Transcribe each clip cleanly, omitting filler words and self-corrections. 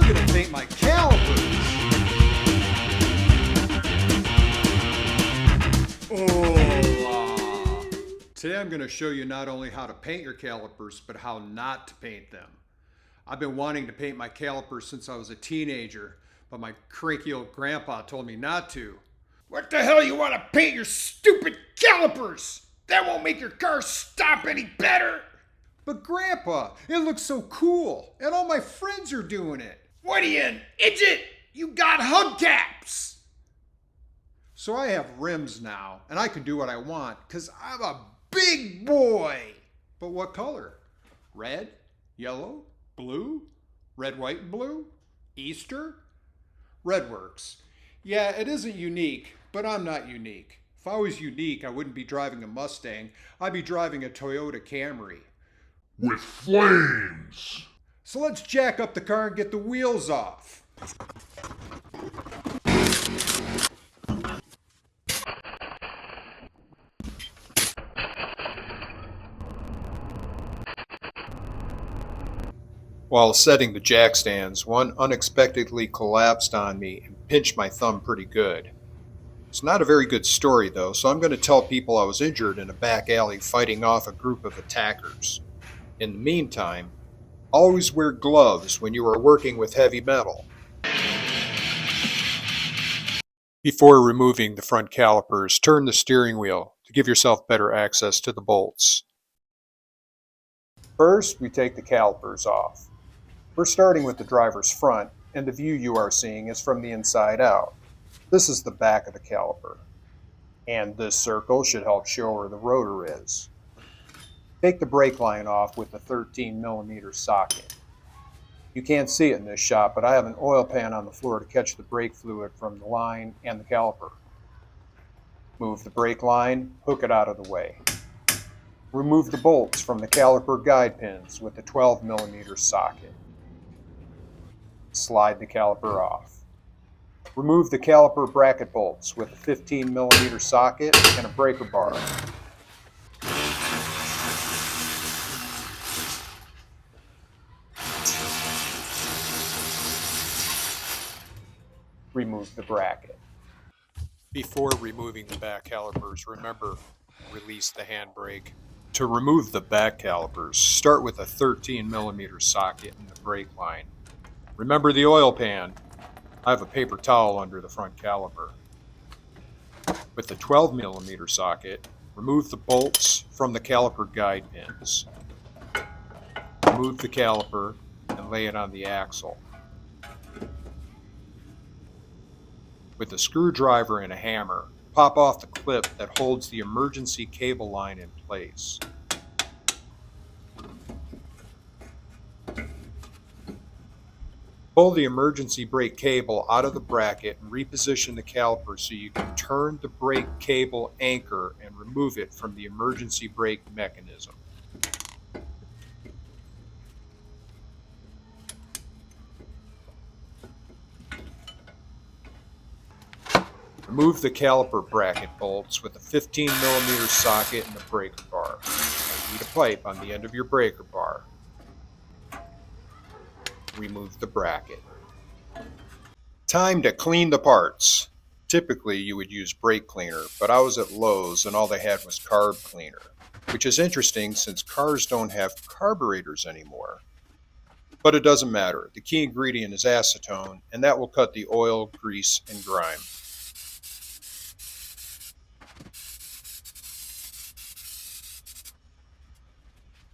gonna paint my calipers. Hola! Today I'm gonna show you not only how to paint your calipers, but how not to paint them. I've been wanting to paint my calipers since I was a teenager, but my cranky old grandpa told me not to. What the hell you want to paint your stupid calipers? That won't make your car stop any better. But Grandpa, it looks so cool, and all my friends are doing it. What are you, an idiot? You got hubcaps. So I have rims now, and I can do what I want, because I'm a big boy. But what color? Red? Yellow? Blue? Red, white, and blue? Easter? Red works. Yeah, it isn't unique, but I'm not unique. If I was unique, I wouldn't be driving a Mustang. I'd be driving a Toyota Camry. With flames! So let's jack up the car and get the wheels off. While setting the jack stands, one unexpectedly collapsed on me and pinched my thumb pretty good. It's not a very good story though, so I'm going to tell people I was injured in a back alley fighting off a group of attackers. In the meantime, always wear gloves when you are working with heavy metal. Before removing the front calipers, turn the steering wheel to give yourself better access to the bolts. First, we take the calipers off. We're starting with the driver's front, and the view you are seeing is from the inside out. This is the back of the caliper, and this circle should help show where the rotor is. Take the brake line off with the 13mm socket. You can't see it in this shot, but I have an oil pan on the floor to catch the brake fluid from the line and the caliper. Move the brake line, hook it out of the way. Remove the bolts from the caliper guide pins with the 12mm socket. Slide the caliper off. Remove the caliper bracket bolts with a 15mm socket and a breaker bar. Remove the bracket. Before removing the back calipers, remember, release the handbrake. To remove the back calipers, start with a 13mm socket in the brake line. Remember the oil pan. I have a paper towel under the front caliper. With the 12mm socket, remove the bolts from the caliper guide pins. Remove the caliper and lay it on the axle. With a screwdriver and a hammer, pop off the clip that holds the emergency cable line in place. Pull the emergency brake cable out of the bracket and reposition the caliper so you can turn the brake cable anchor and remove it from the emergency brake mechanism. Remove the caliper bracket bolts with a 15mm socket and the breaker bar. You need a pipe on the end of your breaker bar. Remove the bracket. Time to clean the parts. Typically you would use brake cleaner, but I was at Lowe's and all they had was carb cleaner, which is interesting since cars don't have carburetors anymore. But it doesn't matter. The key ingredient is acetone, and that will cut the oil, grease, and grime.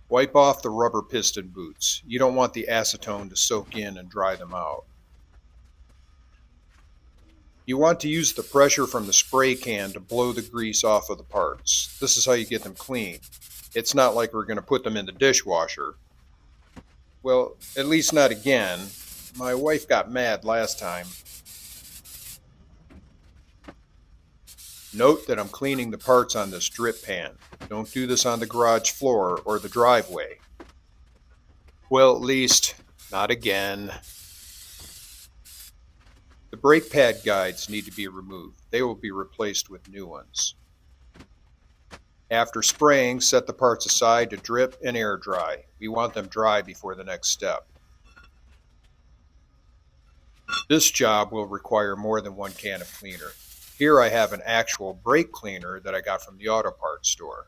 Wipe off the rubber piston boots. You don't want the acetone to soak in and dry them out. You want to use the pressure from the spray can to blow the grease off of the parts. This is how you get them clean. It's not like we're going to put them in the dishwasher. Well, at least not again. My wife got mad last time. Note that I'm cleaning the parts on this drip pan. Don't do this on the garage floor or the driveway. Well, at least, not again. The brake pad guides need to be removed. They will be replaced with new ones. After spraying, set the parts aside to drip and air dry. We want them dry before the next step. This job will require more than one can of cleaner. Here I have an actual brake cleaner that I got from the auto parts store.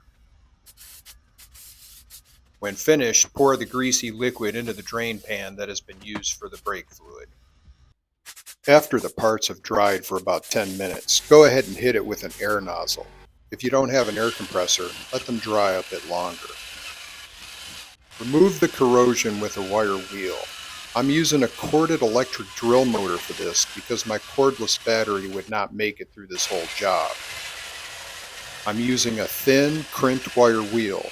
When finished, pour the greasy liquid into the drain pan that has been used for the brake fluid. After the parts have dried for about 10 minutes, go ahead and hit it with an air nozzle. If you don't have an air compressor, let them dry a bit longer. Remove the corrosion with a wire wheel. I'm using a corded electric drill motor for this because my cordless battery would not make it through this whole job. I'm using a thin, crimped wire wheel.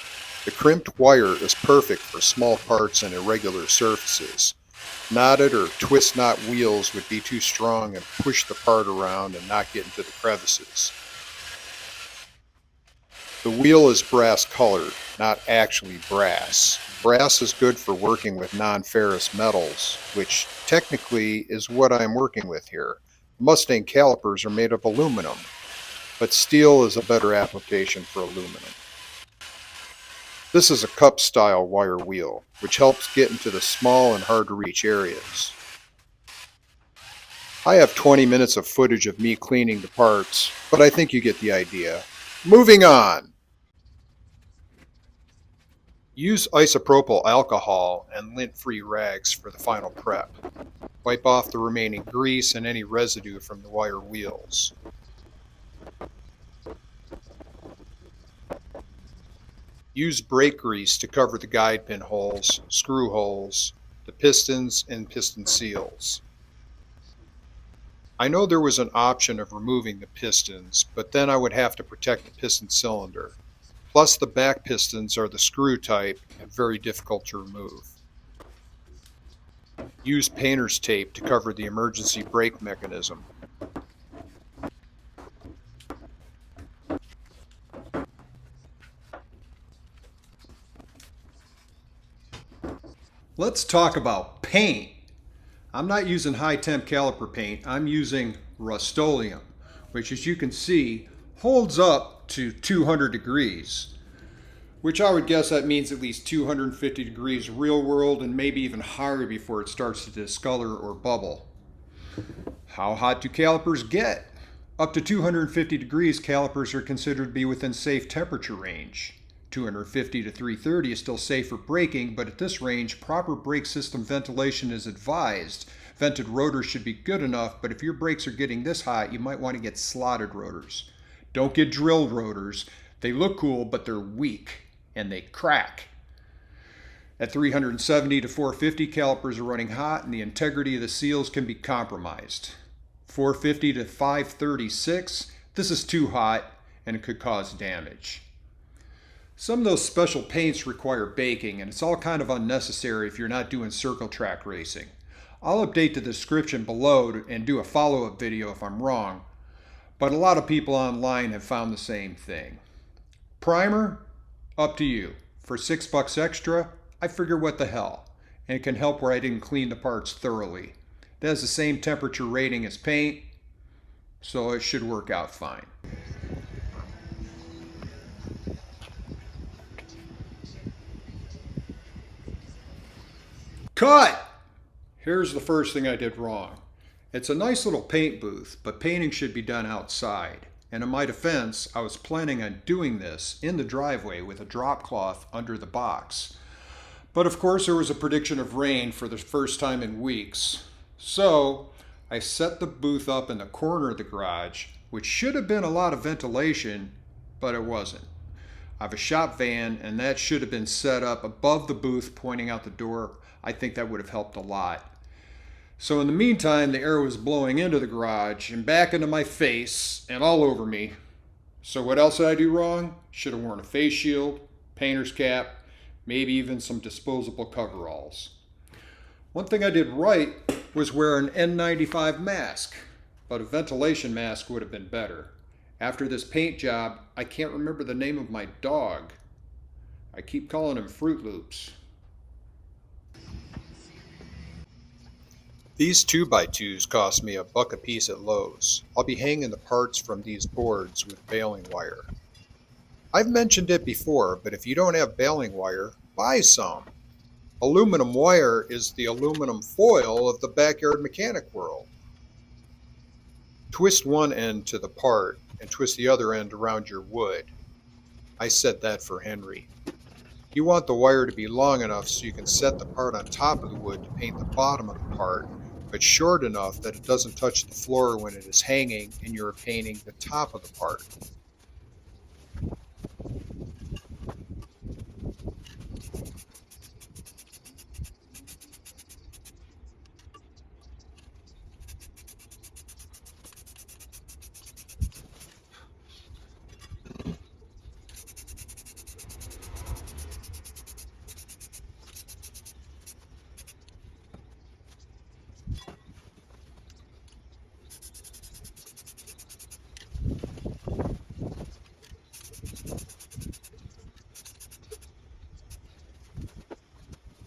The crimped wire is perfect for small parts and irregular surfaces. Knotted or twist knot wheels would be too strong and push the part around and not get into the crevices. The wheel is brass colored, not actually brass. Brass is good for working with non-ferrous metals, which technically is what I am working with here. Mustang calipers are made of aluminum, but steel is a better application for aluminum. This is a cup-style wire wheel, which helps get into the small and hard-to-reach areas. I have 20 minutes of footage of me cleaning the parts, but I think you get the idea. Moving on! Use isopropyl alcohol and lint-free rags for the final prep. Wipe off the remaining grease and any residue from the wire wheels. Use brake grease to cover the guide pin holes, screw holes, the pistons, and piston seals. I know there was an option of removing the pistons, but then I would have to protect the piston cylinder. Plus the back pistons are the screw type and very difficult to remove. Use painter's tape to cover the emergency brake mechanism. Let's talk about paint. I'm not using high temp caliper paint. I'm using Rust-oleum, which, as you can see, holds up to 200 degrees, which I would guess that means at least 250 degrees real world and maybe even higher before it starts to discolor or bubble. How hot do calipers get? Up to 250 degrees, calipers are considered to be within safe temperature range. 250 to 330 is still safe for braking, but at this range, proper brake system ventilation is advised. Vented rotors should be good enough, but if your brakes are getting this hot, you might want to get slotted rotors. Don't get drilled rotors. They look cool, but they're weak, and they crack. At 370 to 450, calipers are running hot, and the integrity of the seals can be compromised. 450 to 536, this is too hot, and it could cause damage. Some of those special paints require baking, and it's all kind of unnecessary if you're not doing circle track racing. I'll update the description below and do a follow-up video if I'm wrong, but a lot of people online have found the same thing. Primer, up to you. For $6 extra, I figure what the hell, and it can help where I didn't clean the parts thoroughly. It has the same temperature rating as paint, so it should work out fine. Cut! Here's the first thing I did wrong. It's a nice little paint booth, but painting should be done outside. And in my defense, I was planning on doing this in the driveway with a drop cloth under the box. But of course there was a prediction of rain for the first time in weeks. So I set the booth up in the corner of the garage, which should have been a lot of ventilation, but it wasn't. I have a shop van, and that should have been set up above the booth pointing out the door. I think that would have helped a lot. So in the meantime, the air was blowing into the garage and back into my face and all over me. So what else did I do wrong? Should have worn a face shield, painter's cap, maybe even some disposable coveralls. One thing I did right was wear an N95 mask, but a ventilation mask would have been better. After this paint job, I can't remember the name of my dog. I keep calling him Fruit Loops. These 2x2s cost me $1 a piece at Lowe's. I'll be hanging the parts from these boards with baling wire. I've mentioned it before, but if you don't have baling wire, buy some. Aluminum wire is the aluminum foil of the backyard mechanic world. Twist one end to the part and twist the other end around your wood. I set that for Henry. You want the wire to be long enough so you can set the part on top of the wood to paint the bottom of the part, but short enough that it doesn't touch the floor when it is hanging and you are painting the top of the part.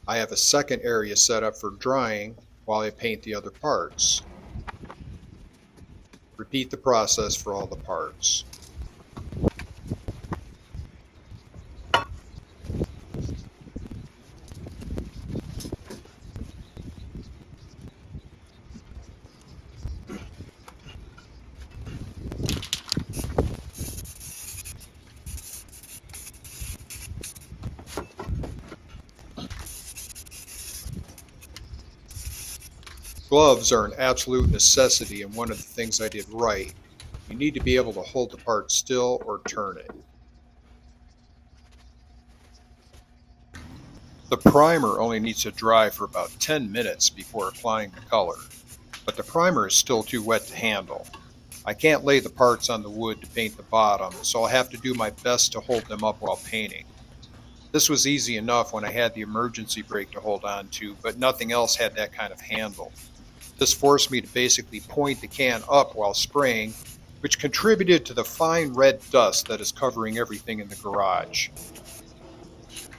I have a second area set up for drying while I paint the other parts. Repeat the process for all the parts. Gloves are an absolute necessity and one of the things I did right. You need to be able to hold the part still or turn it. The primer only needs to dry for about 10 minutes before applying the color, but the primer is still too wet to handle. I can't lay the parts on the wood to paint the bottom, so I'll have to do my best to hold them up while painting. This was easy enough when I had the emergency brake to hold on to, but nothing else had that kind of handle. This forced me to basically point the can up while spraying, which contributed to the fine red dust that is covering everything in the garage.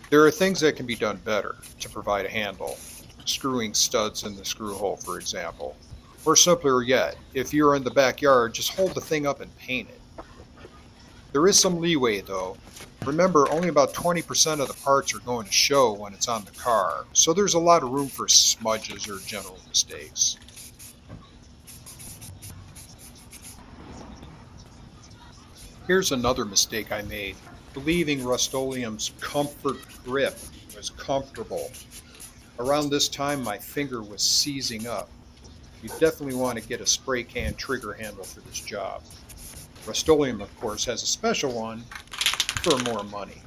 There are things that can be done better to provide a handle, screwing studs in the screw hole, for example. Or simpler yet, if you're in the backyard, just hold the thing up and paint it. There is some leeway though. Remember, only about 20% of the parts are going to show when it's on the car, so there's a lot of room for smudges or general mistakes. Here's another mistake I made, believing Rust-oleum's comfort grip was comfortable. Around this time my finger was seizing up. You definitely want to get a spray can trigger handle for this job. Rust-oleum, of course, has a special one for more money.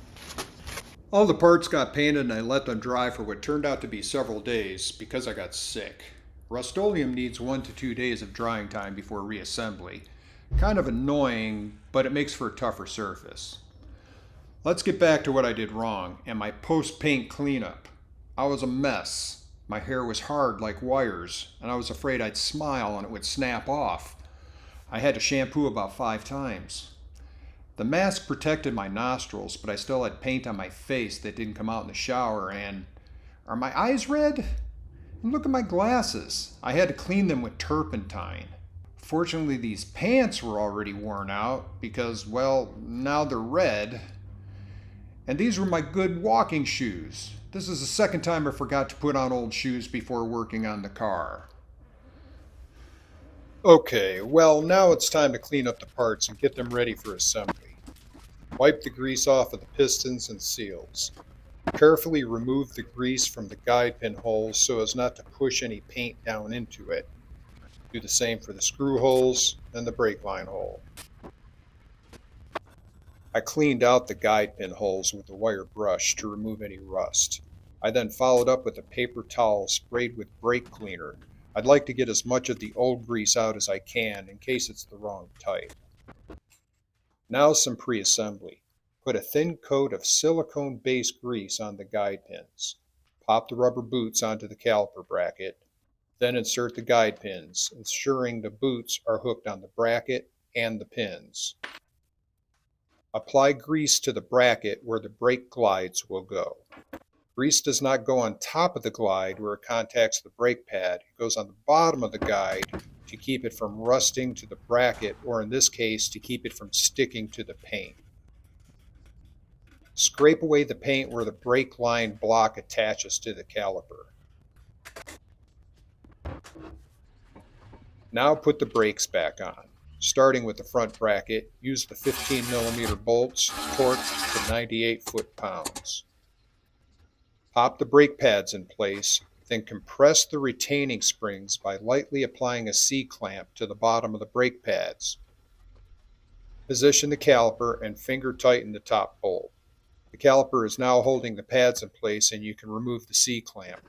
All the parts got painted and I let them dry for what turned out to be several days because I got sick. Rust-oleum needs 1 to 2 days of drying time before reassembly. Kind of annoying, but it makes for a tougher surface. Let's get back to what I did wrong and my post-paint cleanup. I was a mess. My hair was hard like wires, and I was afraid I'd smile and it would snap off. I had to shampoo about 5 times. The mask protected my nostrils, but I still had paint on my face that didn't come out in the shower, and are my eyes red? And look at my glasses. I had to clean them with turpentine. Fortunately, these pants were already worn out because, well, now they're red. And these were my good walking shoes. This is the second time I forgot to put on old shoes before working on the car. Okay, well now it's time to clean up the parts and get them ready for assembly. Wipe the grease off of the pistons and seals. Carefully remove the grease from the guide pin holes so as not to push any paint down into it. Do the same for the screw holes and the brake line hole. I cleaned out the guide pin holes with a wire brush to remove any rust. I then followed up with a paper towel sprayed with brake cleaner. I'd like to get as much of the old grease out as I can in case it's the wrong type. Now some pre-assembly. Put a thin coat of silicone-based grease on the guide pins. Pop the rubber boots onto the caliper bracket. Then insert the guide pins, ensuring the boots are hooked on the bracket and the pins. Apply grease to the bracket where the brake glides will go. Grease does not go on top of the glide where it contacts the brake pad. It goes on the bottom of the guide to keep it from rusting to the bracket, or in this case, to keep it from sticking to the paint. Scrape away the paint where the brake line block attaches to the caliper. Now put the brakes back on. Starting with the front bracket, use the 15mm bolts torqued to 98 foot-pounds. Pop the brake pads in place, then compress the retaining springs by lightly applying a C-clamp to the bottom of the brake pads. Position the caliper and finger tighten the top bolt. The caliper is now holding the pads in place and you can remove the C-clamp.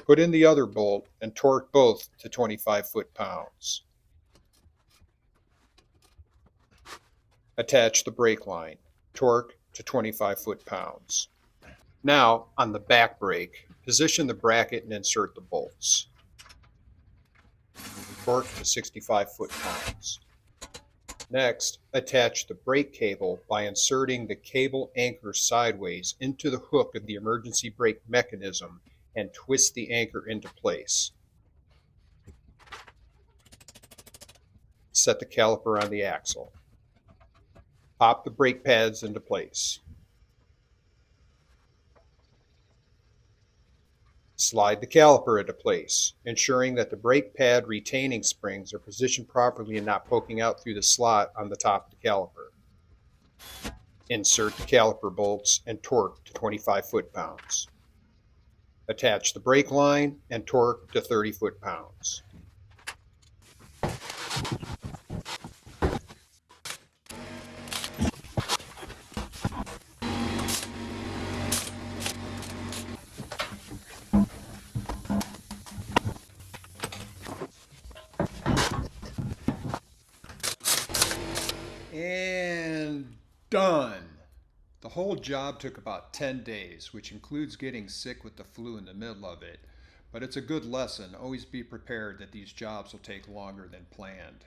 Put in the other bolt and torque both to 25 foot-pounds. Attach the brake line. Torque to 25 foot-pounds. Now, on the back brake, position the bracket and insert the bolts. Torque to 65 foot-pounds. Next, attach the brake cable by inserting the cable anchor sideways into the hook of the emergency brake mechanism and twist the anchor into place. Set the caliper on the axle. Pop the brake pads into place. Slide the caliper into place, ensuring that the brake pad retaining springs are positioned properly and not poking out through the slot on the top of the caliper. Insert the caliper bolts and torque to 25 foot-pounds. Attach the brake line and torque to 30 foot-pounds. And done. The whole job took about 10 days, which includes getting sick with the flu in the middle of it. But it's a good lesson. Always be prepared that these jobs will take longer than planned.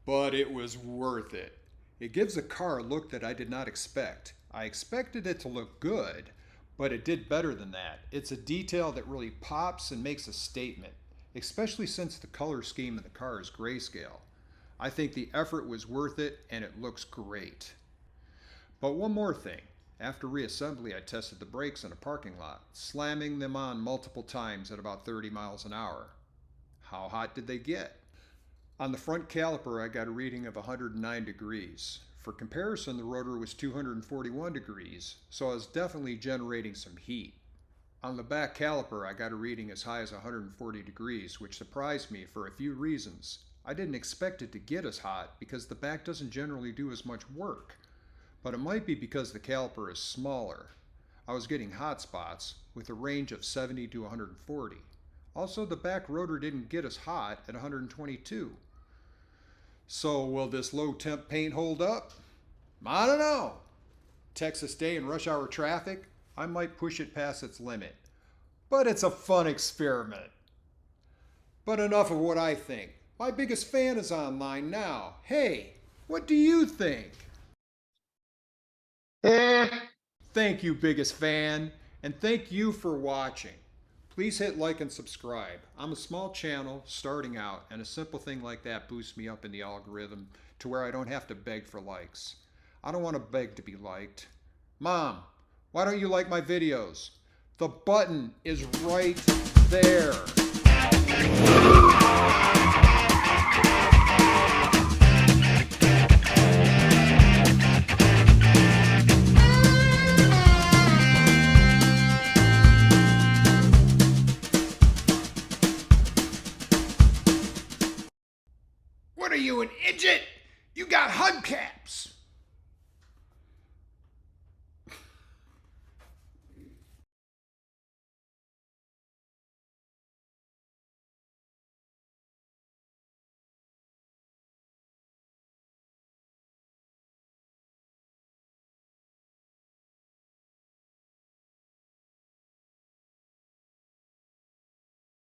But it was worth it. It gives the car a look that I did not expect. I expected it to look good, but it did better than that. It's a detail that really pops and makes a statement, especially since the color scheme of the car is grayscale. I think the effort was worth it and it looks great. But one more thing. After reassembly, I tested the brakes in a parking lot, slamming them on multiple times at about 30 miles an hour. How hot did they get? On the front caliper, I got a reading of 109 degrees. For comparison, the rotor was 241 degrees, so I was definitely generating some heat. On the back caliper, I got a reading as high as 140 degrees, which surprised me for a few reasons. I didn't expect it to get as hot because the back doesn't generally do as much work. But it might be because the caliper is smaller. I was getting hot spots with a range of 70 to 140. Also, the back rotor didn't get as hot at 122. So will this low temp paint hold up? I don't know. Texas day and rush hour traffic, I might push it past its limit. But it's a fun experiment. But enough of what I think. My biggest fan is online now. Hey, what do you think? Thank you, biggest fan, and thank you for watching. Please hit like and subscribe. I'm a small channel starting out, and a simple thing like that boosts me up in the algorithm to where I don't have to beg for likes. I don't want to beg to be liked. Mom, why don't you like my videos? The button is right there. What are you, an idiot? You got hubcaps.